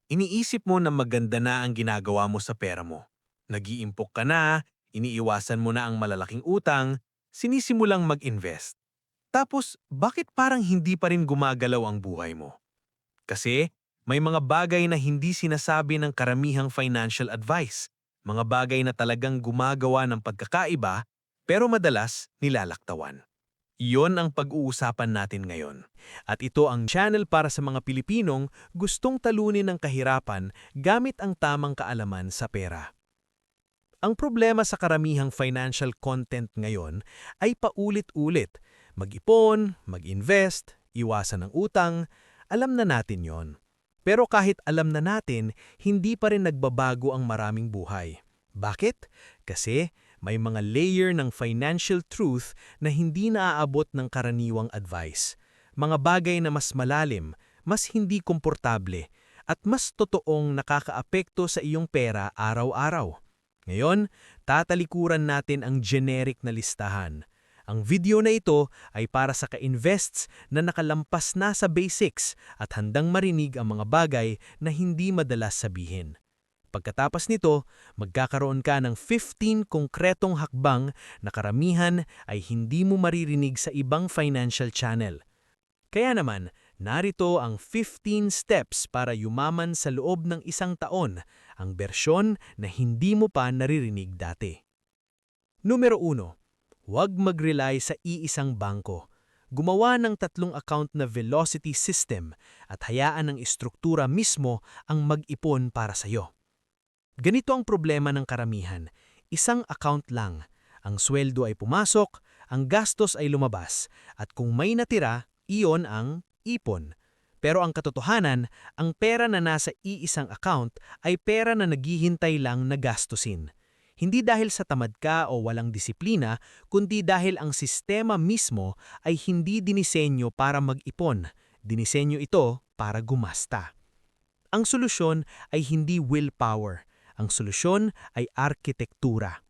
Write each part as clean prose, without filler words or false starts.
Iniisip mo na maganda na ang ginagawa mo sa pera mo. Nag-iimpok ka na, iniiwasan mo na ang malalaking utang, sinisimulang mag-invest. Tapos, bakit parang hindi pa rin gumagalaw ang buhay mo? Kasi, may mga bagay na hindi sinasabi ng karamihang financial advice. Mga bagay na talagang gumagawa ng pagkakaiba, pero madalas nilalaktawan. Iyon ang pag-uusapan natin ngayon. At ito ang channel para sa mga Pilipinong gustong talunin ng kahirapan gamit ang tamang kaalaman sa pera. Ang problema sa karamihang financial content ngayon ay paulit-ulit. Mag-ipon, mag-invest, iwasan ng utang, alam na natin yon. Pero kahit alam na natin, hindi pa rin nagbabago ang maraming buhay. Bakit? Kasi may mga layer ng financial truth na hindi naaabot ng karaniwang advice. Mga bagay na mas malalim, mas hindi komportable, at mas totoong nakakaapekto sa iyong pera araw-araw. Ngayon, tatalikuran natin ang generic na listahan. Ang video na ito ay para sa ka-invests na nakalampas na sa basics at handang marinig ang mga bagay na hindi madalas sabihin. Pagkatapos nito, magkakaroon ka ng 15 konkretong hakbang na karamihan ay hindi mo maririnig sa ibang financial channel. Kaya naman, narito ang 15 steps para yumaman sa loob ng isang taon, ang bersyon na hindi mo pa naririnig dati. Numero 1. Huwag mag-rely sa iisang bangko. Gumawa ng 3 account na velocity system at hayaan ng istruktura mismo ang mag-ipon para sa iyo. Ganito ang problema ng karamihan. Isang account lang. Ang sweldo ay pumasok, ang gastos ay lumabas, at kung may natira, iyon ang ipon. Pero ang katotohanan, ang pera na nasa iisang account ay pera na naghihintay lang na gastusin. Hindi dahil sa tamad ka o walang disiplina, kundi dahil ang sistema mismo ay hindi dinisenyo para mag-ipon. Dinisenyo ito para gumasta. Ang solusyon ay hindi willpower. Ang solusyon ay arkitektura.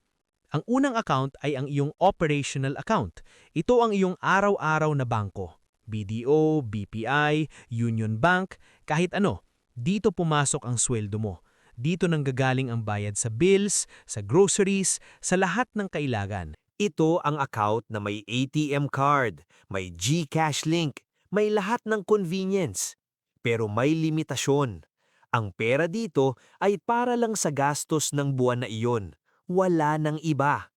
Ang unang account ay ang iyong operational account. Ito ang iyong araw-araw na bangko. BDO, BPI, Union Bank, kahit ano. Dito pumasok ang sweldo mo. Dito nanggagaling ang bayad sa bills, sa groceries, sa lahat ng kailangan. Ito ang account na may ATM card, may GCash link, may lahat ng convenience. Pero may limitasyon. Ang pera dito ay para lang sa gastos ng buwan na iyon. Wala nang iba.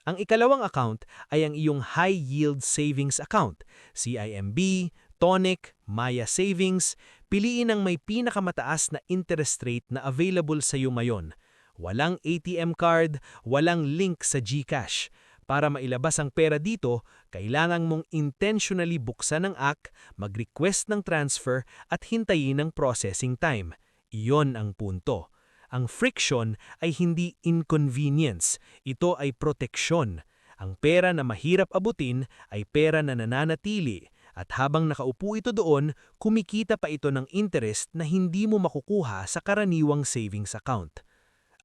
Ang ikalawang account ay ang iyong High Yield Savings Account, CIMB, Tonic, Maya Savings. Piliin ang may pinakamataas na interest rate na available sa iyo ngayon. Walang ATM card, walang link sa GCash. Para mailabas ang pera dito, kailangan mong intentionally buksan ang app, mag-request ng transfer at hintayin ang processing time. Iyon ang punto. Ang friction ay hindi inconvenience, ito ay proteksyon. Ang pera na mahirap abutin ay pera na nananatili at habang nakaupo ito doon, kumikita pa ito ng interest na hindi mo makukuha sa karaniwang savings account.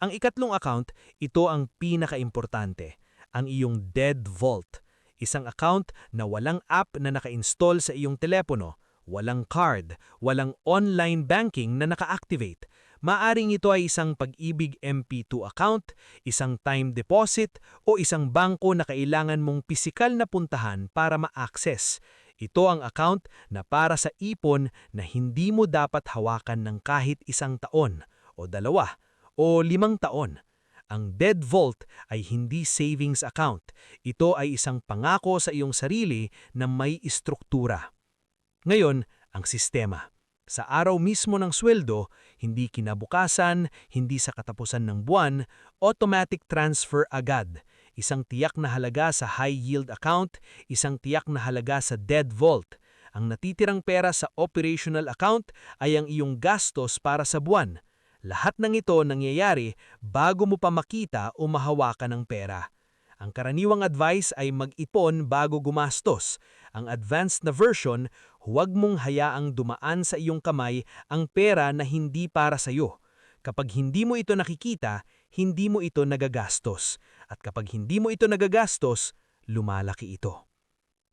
Ang ikatlong account, ito ang pinakaimportante, ang iyong dead vault. Isang account na walang app na naka-install sa iyong telepono, walang card, walang online banking na naka-activate. Maaring ito ay isang Pag-ibig MP2 account, isang time deposit, o isang bangko na kailangan mong pisikal na puntahan para ma-access. Ito ang account na para sa ipon na hindi mo dapat hawakan ng kahit 1 taon, o 2, o 5 taon. Ang dead vault ay hindi savings account. Ito ay isang pangako sa iyong sarili na may istruktura. Ngayon, ang sistema. Sa araw mismo ng sweldo, hindi kinabukasan, hindi sa katapusan ng buwan, automatic transfer agad. Isang tiyak na halaga sa high yield account, isang tiyak na halaga sa dead vault. Ang natitirang pera sa operational account ay ang iyong gastos para sa buwan. Lahat ng ito nangyayari bago mo pa makita o mahawakan ng pera. Ang karaniwang advice ay mag-ipon bago gumastos. Ang advanced na version, huwag mong hayaang dumaan sa iyong kamay ang pera na hindi para sa iyo. Kapag hindi mo ito nakikita, hindi mo ito nagagastos. At kapag hindi mo ito nagagastos, lumalaki ito.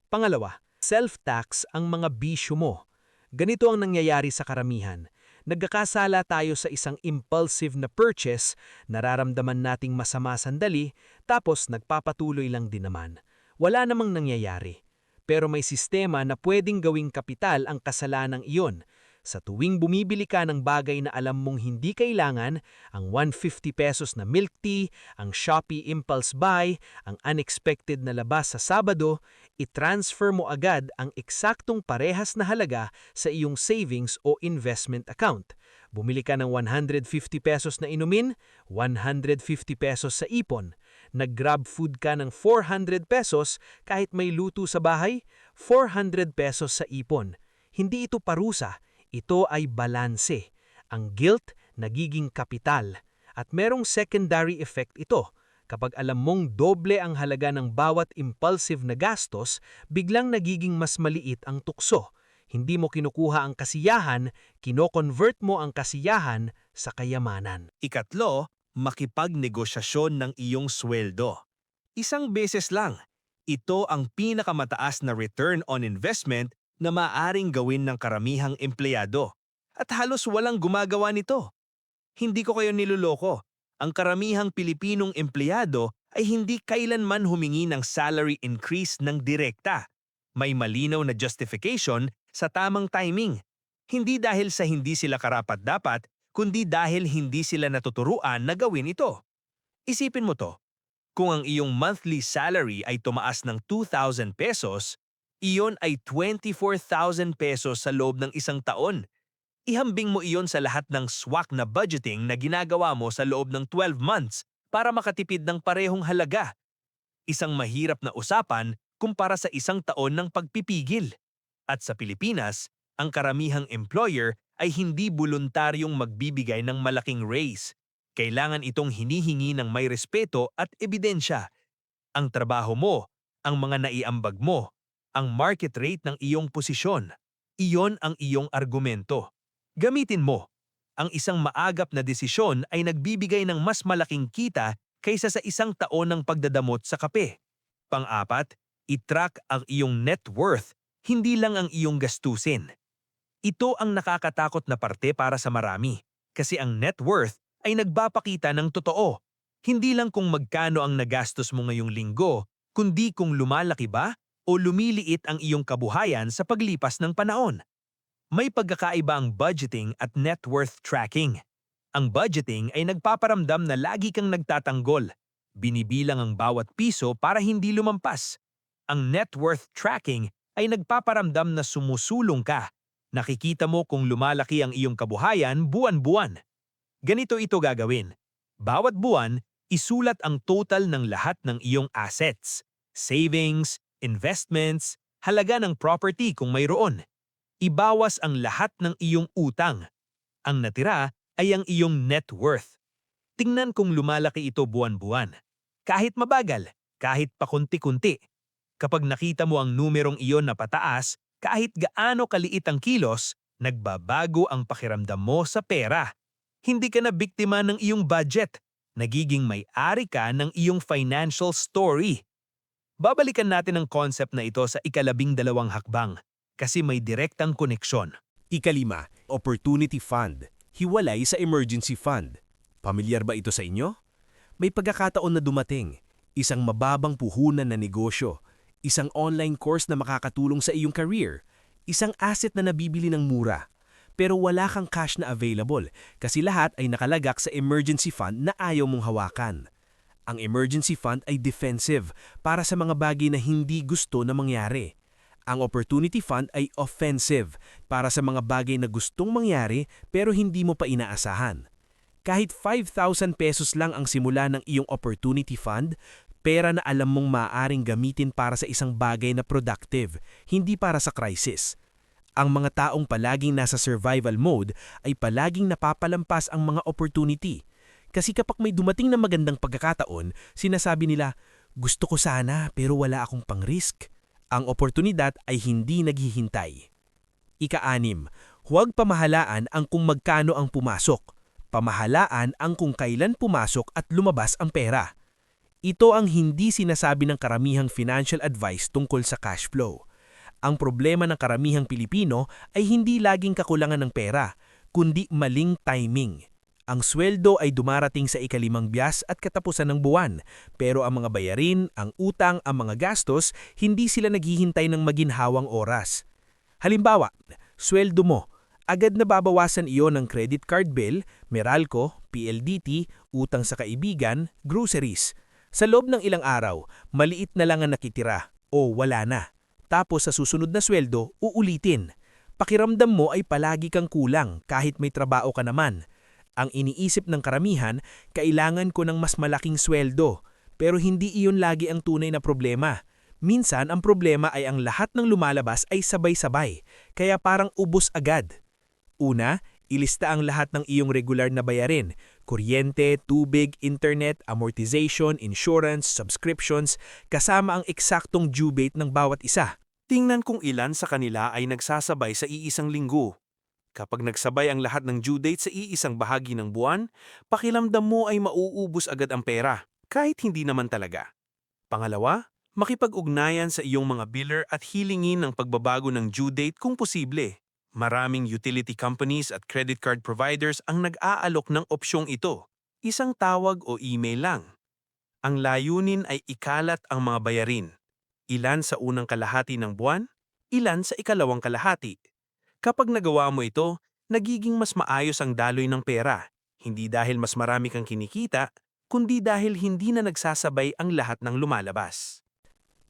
Pangalawa, self-tax ang mga bisyo mo. Ganito ang nangyayari sa karamihan. Nagkakasala tayo sa isang impulsive na purchase, nararamdaman nating masama sandali, tapos nagpapatuloy lang din naman. Wala namang nangyayari. Pero may sistema na pwedeng gawing kapital ang kasalanang iyon. Sa tuwing bumibili ka ng bagay na alam mong hindi kailangan, ang 150 pesos na milk tea, ang Shopee Impulse Buy, ang unexpected na labas sa Sabado, i-transfer mo agad ang eksaktong parehas na halaga sa iyong savings o investment account. Bumili ka ng 150 pesos na inumin, 150 pesos sa ipon. Nag-grab food ka ng 400 pesos kahit may luto sa bahay, 400 pesos sa ipon. Hindi ito parusa, ito ay balanse. Ang guilt nagiging kapital. At merong secondary effect ito. Kapag alam mong doble ang halaga ng bawat impulsive na gastos, biglang nagiging mas maliit ang tukso. Hindi mo kinukuha ang kasiyahan, kino-convert mo ang kasiyahan sa kayamanan. Ikatlo, makipagnegosasyon ng iyong sweldo. Isang beses lang. Ito ang pinakamataas na return on investment na maaaring gawin ng karamihang empleyado. At halos walang gumagawa nito. Hindi ko kayo niloloko. Ang karamihang Pilipinong empleyado ay hindi kailanman humingi ng salary increase ng direkta. May malinaw na justification sa tamang timing. Hindi dahil sa hindi sila karapat-dapat, kundi dahil hindi sila natuturuan na gawin ito. Isipin mo to, kung ang iyong monthly salary ay tumaas ng 2,000 pesos, iyon ay 24,000 pesos sa loob ng isang taon. Ihambing mo iyon sa lahat ng swak na budgeting na ginagawa mo sa loob ng 12 months para makatipid ng parehong halaga. Isang mahirap na usapan kumpara sa isang taon ng pagpipigil. At sa Pilipinas, ang karamihang employer ay hindi voluntaryong magbibigay ng malaking raise. Kailangan itong hinihingi ng may respeto at ebidensya. Ang trabaho mo, ang mga naiambag mo, ang market rate ng iyong posisyon. Iyon ang iyong argumento. Gamitin mo. Ang isang maagap na desisyon ay nagbibigay ng mas malaking kita kaysa sa isang taon ng pagdadamot sa kape. Pang-apat, i-track ang iyong net worth, hindi lang ang iyong gastusin. Ito ang nakakatakot na parte para sa marami, kasi ang net worth ay nagpapakita ng totoo. Hindi lang kung magkano ang nagastos mo ngayong linggo, kundi kung lumalaki ba o lumiliit ang iyong kabuhayan sa paglipas ng panahon. May pagkakaiba ang budgeting at net worth tracking. Ang budgeting ay nagpaparamdam na lagi kang nagtatanggol. Binibilang ang bawat piso para hindi lumampas. Ang net worth tracking ay nagpaparamdam na sumusulong ka. Nakikita mo kung lumalaki ang iyong kabuhayan buwan-buwan. Ganito ito gagawin. Bawat buwan, isulat ang total ng lahat ng iyong assets, savings, investments, halaga ng property kung mayroon. Ibawas ang lahat ng iyong utang. Ang natira ay ang iyong net worth. Tingnan kung lumalaki ito buwan-buwan. Kahit mabagal, kahit pakunti-kunti. Kapag nakita mo ang numerong iyon na pataas, kahit gaano kaliit ang kilos, nagbabago ang pakiramdam mo sa pera. Hindi ka na biktima ng iyong budget. Nagiging may-ari ka ng iyong financial story. Babalikan natin ang concept na ito sa ika-12 hakbang kasi may direktang koneksyon. Ikalima, Opportunity Fund. Hiwalay sa Emergency Fund. Pamilyar ba ito sa inyo? May pagkakataon na dumating, isang mababang puhunan na negosyo, isang online course na makakatulong sa iyong career, isang asset na nabibili ng mura. Pero wala kang cash na available kasi lahat ay nakalagak sa emergency fund na ayaw mong hawakan. Ang emergency fund ay defensive para sa mga bagay na hindi gusto na mangyari. Ang opportunity fund ay offensive para sa mga bagay na gustong mangyari pero hindi mo pa inaasahan. Kahit 5,000 pesos lang ang simula ng iyong opportunity fund, pera na alam mong maaaring gamitin para sa isang bagay na productive, hindi para sa crisis. Ang mga taong palaging nasa survival mode ay palaging napapalampas ang mga opportunity. Kasi kapag may dumating na magandang pagkakataon, sinasabi nila, gusto ko sana pero wala akong pang-risk. Ang oportunidad ay hindi naghihintay. Ika-6, huwag pamahalaan ang kung magkano ang pumasok. Pamahalaan ang kung kailan pumasok at lumabas ang pera. Ito ang hindi sinasabi ng karamihang financial advice tungkol sa cash flow. Ang problema ng karamihang Pilipino ay hindi laging kakulangan ng pera, kundi maling timing. Ang sweldo ay dumarating sa ikalimang biyas at katapusan ng buwan, pero ang mga bayarin, ang utang, ang mga gastos, hindi sila naghihintay ng maginhawang oras. Halimbawa, sweldo mo, agad na babawasan iyon ng credit card bill, Meralco, PLDT, utang sa kaibigan, groceries. Sa loob ng ilang araw, maliit na lang ang nakitira o wala na. Tapos sa susunod na sweldo, uulitin. Pakiramdam mo ay palagi kang kulang kahit may trabaho ka naman. Ang iniisip ng karamihan, kailangan ko ng mas malaking sweldo. Pero hindi iyon lagi ang tunay na problema. Minsan ang problema ay ang lahat ng lumalabas ay sabay-sabay, kaya parang ubos agad. Una, ilista ang lahat ng iyong regular na bayarin, kuryente, tubig, internet, amortization, insurance, subscriptions, kasama ang eksaktong due date ng bawat isa. Tingnan kung ilan sa kanila ay nagsasabay sa iisang linggo. Kapag nagsabay ang lahat ng due date sa iisang bahagi ng buwan, pakiramdam mo ay mauubos agad ang pera, kahit hindi naman talaga. Pangalawa, makipag-ugnayan sa iyong mga biller at hilingin ang pagbabago ng due date kung posible. Maraming utility companies at credit card providers ang nag-aalok ng opsyong ito. Isang tawag o email lang. Ang layunin ay ikalat ang mga bayarin. Ilan sa unang kalahati ng buwan, ilan sa ikalawang kalahati. Kapag nagawa mo ito, nagiging mas maayos ang daloy ng pera. Hindi dahil mas marami kang kinikita, kundi dahil hindi na nagsasabay ang lahat ng lumalabas.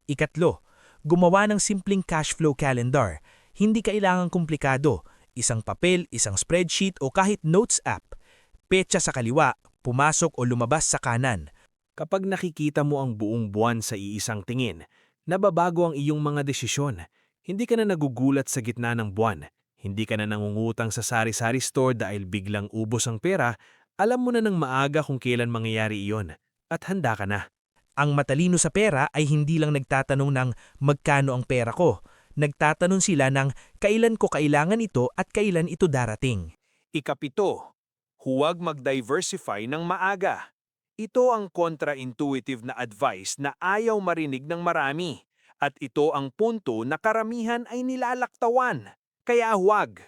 Ikatlo, gumawa ng simpleng cash flow calendar. Hindi kailangang komplikado. Isang papel, isang spreadsheet o kahit notes app. Petsa sa kaliwa, pumasok o lumabas sa kanan. Kapag nakikita mo ang buong buwan sa iisang tingin, nababago ang iyong mga desisyon. Hindi ka na nagugulat sa gitna ng buwan. Hindi ka na nangungutang sa sari-sari store dahil biglang ubos ang pera. Alam mo na ng maaga kung kailan mangyayari iyon. At handa ka na. Ang matalino sa pera ay hindi lang nagtatanong ng magkano ang pera ko. Nagtatanong sila ng kailan ko kailangan ito at kailan ito darating. Ikapito, huwag mag-diversify ng maaga. Ito ang contra-intuitive na advice na ayaw marinig ng marami. At ito ang punto na karamihan ay nilalaktawan. Kaya huwag.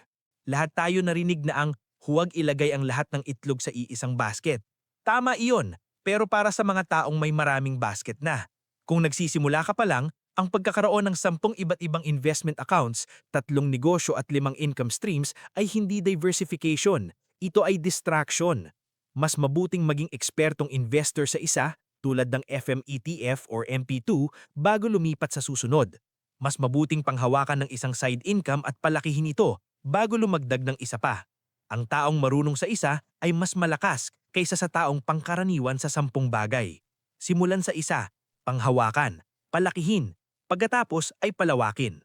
Lahat tayo narinig na ang huwag ilagay ang lahat ng itlog sa iisang basket. Tama iyon, pero para sa mga taong may maraming basket na. Kung nagsisimula ka pa lang, ang pagkakaroon ng 10 iba't ibang investment accounts, 3 negosyo at 5 income streams ay hindi diversification. Ito ay distraction. Mas mabuting maging ekspertong investor sa isa, tulad ng FMETF or MP2, bago lumipat sa susunod. Mas mabuting panghawakan ng isang side income at palakihin ito bago lumagdag ng isa pa. Ang taong marunong sa isa ay mas malakas kaysa sa taong pangkaraniwan sa 10 bagay. Simulan sa isa, panghawakan, palakihin, pagkatapos ay palawakin.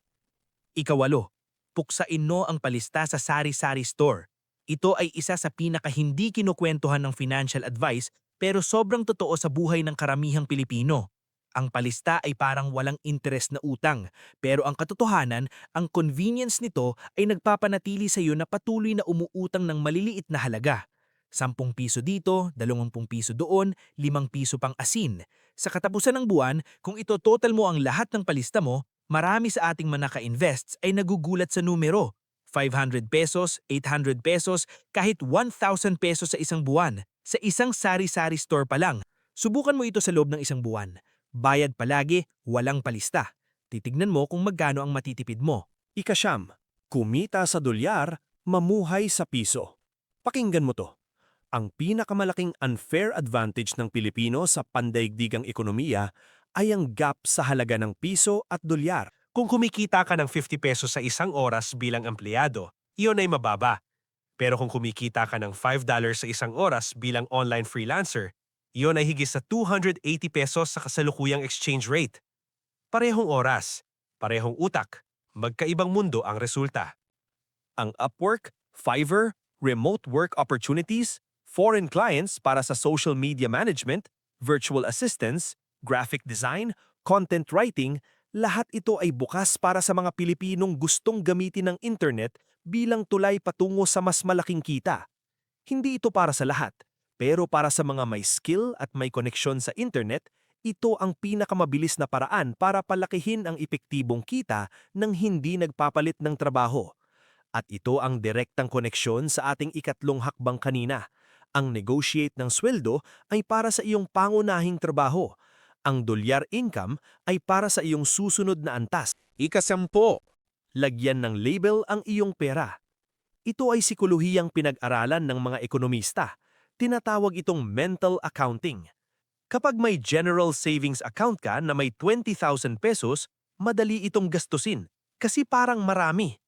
Ikawalo, puksain mo ang palista sa sari-sari store. Ito ay isa sa pinaka-hindi kinukwentuhan ng financial advice pero sobrang totoo sa buhay ng karamihang Pilipino. Ang palista ay parang walang interest na utang, pero ang katotohanan, ang convenience nito ay nagpapanatili sa iyo na patuloy na umuutang ng maliliit na halaga. 10 piso dito, 20 piso doon, 5 piso pang asin. Sa katapusan ng buwan, kung ito total mo ang lahat ng palista mo, marami sa ating mga naka-invests ay nagugulat sa numero. 500 pesos, 800 pesos, kahit 1,000 pesos sa isang buwan. Sa isang sari-sari store pa lang. Subukan mo ito sa loob ng isang buwan. Bayad palagi, walang palista. Titignan mo kung magkano ang matitipid mo. Ikasyam, kumita sa dolyar, mamuhay sa piso. Pakinggan mo to. Ang pinakamalaking unfair advantage ng Pilipino sa pandaigdigang ekonomiya ay ang gap sa halaga ng piso at dolyar. Kung kumikita ka ng 50 pesos sa isang oras bilang empleyado, iyon ay mababa. Pero kung kumikita ka ng $5 sa isang oras bilang online freelancer, iyon ay higit sa 280 pesos sa kasalukuyang exchange rate. Parehong oras, parehong utak, magkaibang mundo ang resulta. Ang Upwork, Fiverr, remote work opportunities, foreign clients para sa social media management, virtual assistants, graphic design, content writing, lahat ito ay bukas para sa mga Pilipinong gustong gamitin ng internet bilang tulay patungo sa mas malaking kita. Hindi ito para sa lahat. Pero para sa mga may skill at may koneksyon sa internet, ito ang pinakamabilis na paraan para palakihin ang epektibong kita nang hindi nagpapalit ng trabaho. At ito ang direktang koneksyon sa ating ikatlong hakbang kanina. Ang negotiate ng sweldo ay para sa iyong pangunahing trabaho. Ang dolyar income ay para sa iyong susunod na antas. Ika-10. Lagyan ng label ang iyong pera. Ito ay sikolohiyang pinag-aralan ng mga ekonomista. Tinatawag itong mental accounting. Kapag may general savings account ka na may 20,000 pesos, madali itong gastusin kasi parang marami.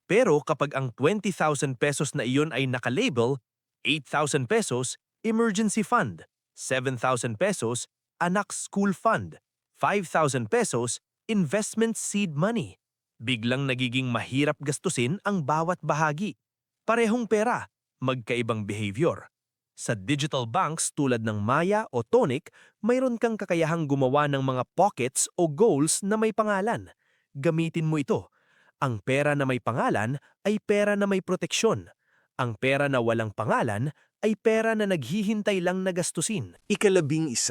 Pero kapag ang 20,000 pesos na iyon ay nakalabel, 8,000 pesos, emergency fund, 7,000 pesos, anak school fund, 5,000 pesos, investment seed money. Biglang nagiging mahirap gastusin ang bawat bahagi. Parehong pera, magkaibang behavior. Sa digital banks tulad ng Maya o Tonic, mayroon kang kakayahang gumawa ng mga pockets o goals na may pangalan. Gamitin mo ito. Ang pera na may pangalan ay pera na may proteksyon. Ang pera na walang pangalan ay pera na naghihintay lang na gastusin. Ika-11.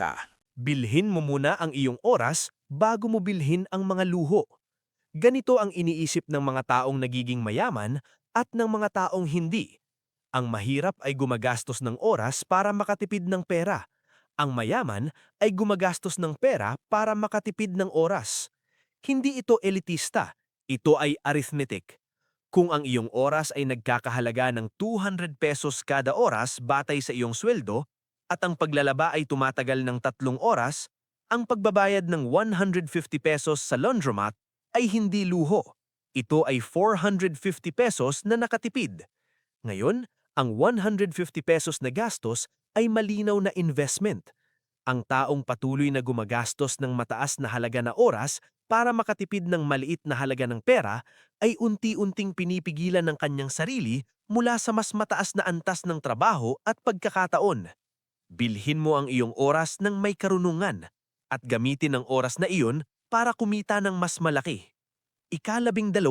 Bilhin mo muna ang iyong oras bago mo bilhin ang mga luho. Ganito ang iniisip ng mga taong nagiging mayaman at ng mga taong hindi. Ang mahirap ay gumagastos ng oras para makatipid ng pera. Ang mayaman ay gumagastos ng pera para makatipid ng oras. Hindi ito elitista, ito ay arithmetic. Kung ang iyong oras ay nagkakahalaga ng 200 pesos kada oras batay sa iyong sweldo at ang paglalaba ay tumatagal ng 3 oras, ang pagbabayad ng 150 pesos sa laundromat ay hindi luho. Ito ay 450 pesos na nakatipid. Ngayon, ang 150 pesos na gastos ay malinaw na investment. Ang taong patuloy na gumagastos ng mataas na halaga na oras para makatipid ng maliit na halaga ng pera ay unti-unting pinipigilan ng kanyang sarili mula sa mas mataas na antas ng trabaho at pagkakataon. Bilhin mo ang iyong oras ng may karunungan at gamitin ang oras na iyon para kumita ng mas malaki. Ika-12,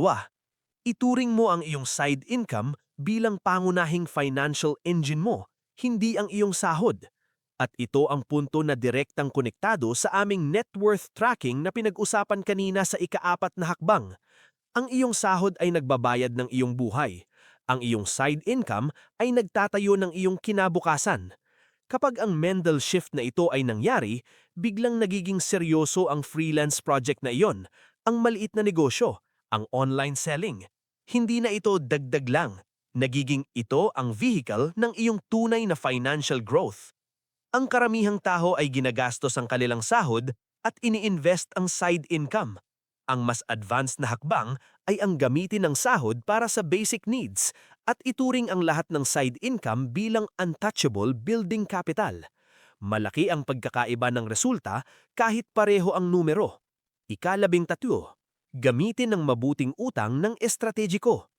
ituring mo ang iyong side income bilang pangunahing financial engine mo, hindi ang iyong sahod. At ito ang punto na direktang konektado sa aming net worth tracking na pinag-usapan kanina sa ika-4 na hakbang. Ang iyong sahod ay nagbabayad ng iyong buhay. Ang iyong side income ay nagtatayo ng iyong kinabukasan. Kapag ang Mendel shift na ito ay nangyari, biglang nagiging seryoso ang freelance project na iyon, ang maliit na negosyo, ang online selling. Hindi na ito dagdag lang. Nagiging ito ang vehicle ng iyong tunay na financial growth. Ang karamihang tao ay ginagastos ang kanilang sahod at ini-invest ang side income. Ang mas advanced na hakbang ay ang gamitin ng sahod para sa basic needs at ituring ang lahat ng side income bilang untouchable building capital. Malaki ang pagkakaiba ng resulta kahit pareho ang numero. Ika-13, gamitin ng mabuting utang ng estratehiko.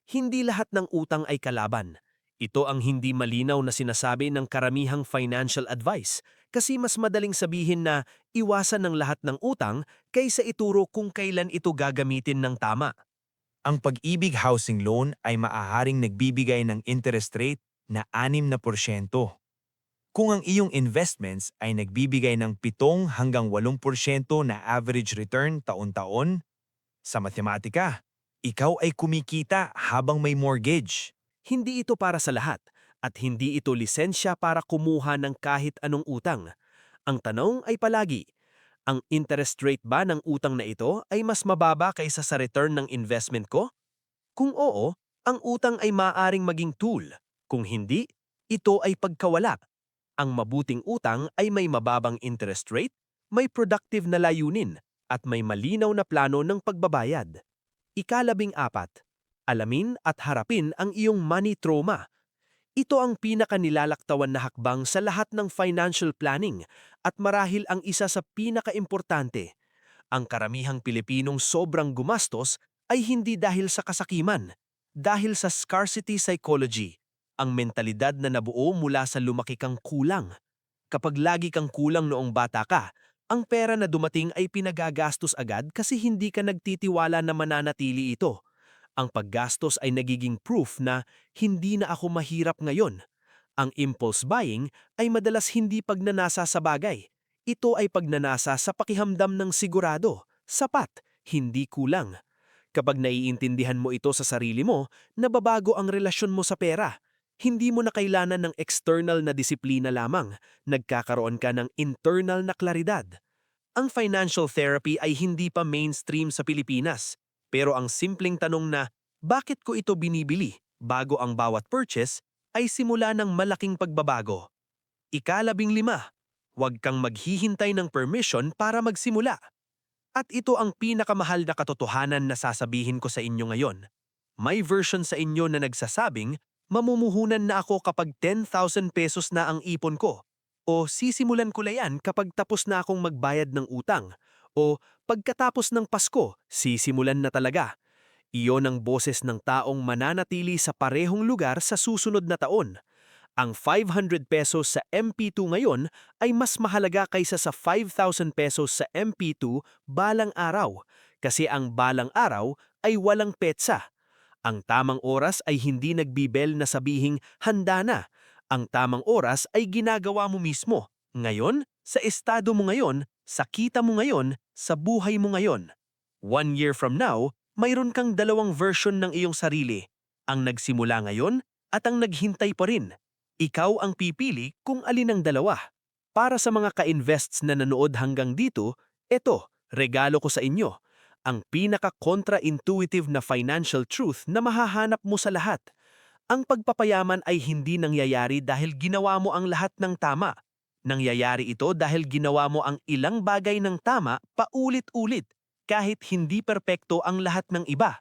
Hindi lahat ng utang ay kalaban. Ito ang hindi malinaw na sinasabi ng karamihang financial advice kasi mas madaling sabihin na iwasan ng lahat ng utang kaysa ituro kung kailan ito gagamitin ng tama. Ang Pag-ibig Housing Loan ay maaaring nagbibigay ng interest rate na 6%. Kung ang iyong investments ay nagbibigay ng 7 hanggang 8% na average return taon-taon, sa matematika, ikaw ay kumikita habang may mortgage. Hindi ito para sa lahat at hindi ito lisensya para kumuha ng kahit anong utang. Ang tanong ay palagi, ang interest rate ba ng utang na ito ay mas mababa kaysa sa return ng investment ko? Kung oo, ang utang ay maaaring maging tool. Kung hindi, ito ay pagkawala. Ang mabuting utang ay may mababang interest rate, may productive na layunin, at may malinaw na plano ng pagbabayad. Ika-14, alamin at harapin ang iyong money trauma. Ito ang pinakanilalaktawan na hakbang sa lahat ng financial planning at marahil ang isa sa pinakaimportante. Ang karamihang Pilipinong sobrang gumastos ay hindi dahil sa kasakiman, dahil sa scarcity psychology, ang mentalidad na nabuo mula sa lumaki kang kulang. Kapag lagi kang kulang noong bata ka, ang pera na dumating ay pinagagastos agad kasi hindi ka nagtitiwala na mananatili ito. Ang paggastos ay nagiging proof na hindi na ako mahirap ngayon. Ang impulse buying ay madalas hindi pagnanasa sa bagay. Ito ay pagnanasa sa pakihamdam ng sigurado, sapat, hindi kulang. Kapag naiintindihan mo ito sa sarili mo, nababago ang relasyon mo sa pera. Hindi mo na kailangan ng external na disiplina lamang, nagkakaroon ka ng internal na klaridad. Ang financial therapy ay hindi pa mainstream sa Pilipinas, pero ang simpleng tanong na, bakit ko ito binibili bago ang bawat purchase, ay simula ng malaking pagbabago. Ika-15, huwag kang maghihintay ng permission para magsimula. At ito ang pinakamahal na katotohanan na sasabihin ko sa inyo ngayon. May version sa inyo na nagsasabing, mamumuhunan na ako kapag 10,000 pesos na ang ipon ko. O sisimulan ko na yan kapag tapos na akong magbayad ng utang. O pagkatapos ng Pasko, sisimulan na talaga. Iyon ang boses ng taong mananatili sa parehong lugar sa susunod na taon. Ang 500 pesos sa MP2 ngayon ay mas mahalaga kaysa sa 5,000 pesos sa MP2 balang araw, kasi ang balang araw ay walang petsa. Ang tamang oras ay hindi nagbibel na sabihing handa na. Ang tamang oras ay ginagawa mo mismo. Ngayon, sa estado mo ngayon, sa kita mo ngayon, sa buhay mo ngayon. 1 year from now, mayroon kang dalawang version ng iyong sarili. Ang nagsimula ngayon at ang naghintay pa rin. Ikaw ang pipili kung alin ang dalawa. Para sa mga ka-invests na nanood hanggang dito, eto, regalo ko sa inyo. Ang pinaka-contra-intuitive na financial truth na mahahanap mo sa lahat. Ang pagpapayaman ay hindi nangyayari dahil ginawa mo ang lahat ng tama. Nangyayari ito dahil ginawa mo ang ilang bagay ng tama paulit-ulit, kahit hindi perpekto ang lahat ng iba.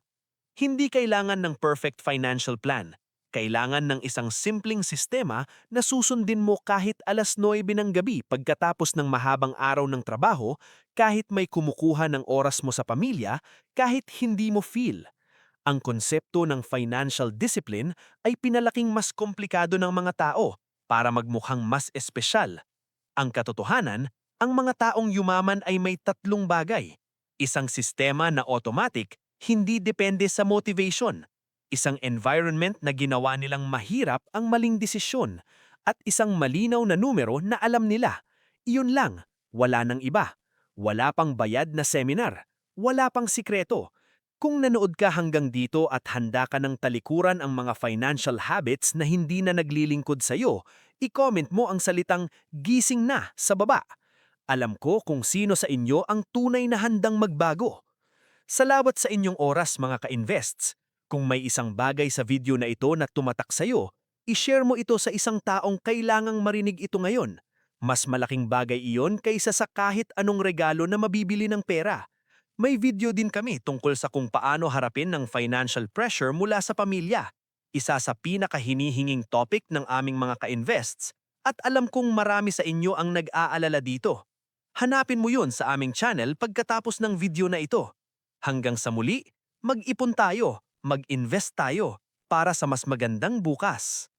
Hindi kailangan ng perfect financial plan. Kailangan ng isang simpleng sistema na susundin mo kahit 9:00 ng gabi pagkatapos ng mahabang araw ng trabaho, kahit may kumukuha ng oras mo sa pamilya, kahit hindi mo feel. Ang konsepto ng financial discipline ay pinalaking mas komplikado ng mga tao para magmukhang mas espesyal. Ang katotohanan, ang mga taong yumaman ay may 3 bagay. Isang sistema na automatic, hindi depende sa motivation. Isang environment na ginawa nilang mahirap ang maling desisyon. At isang malinaw na numero na alam nila. Iyon lang, wala nang iba. Wala pang bayad na seminar. Wala pang sikreto. Kung nanood ka hanggang dito at handa ka ng talikuran ang mga financial habits na hindi na naglilingkod sa'yo, i-comment mo ang salitang gising na sa baba. Alam ko kung sino sa inyo ang tunay na handang magbago. Salamat sa inyong oras mga ka-invests. Kung may isang bagay sa video na ito na tumatak sa'yo, i-share mo ito sa isang taong kailangang marinig ito ngayon. Mas malaking bagay iyon kaysa sa kahit anong regalo na mabibili ng pera. May video din kami tungkol sa kung paano harapin ng financial pressure mula sa pamilya. Isa sa pinakahinihinging topic ng aming mga ka-invests, at alam kong marami sa inyo ang nag-aalala dito. Hanapin mo yun sa aming channel pagkatapos ng video na ito. Hanggang sa muli, mag-ipon tayo, mag-invest tayo para sa mas magandang bukas.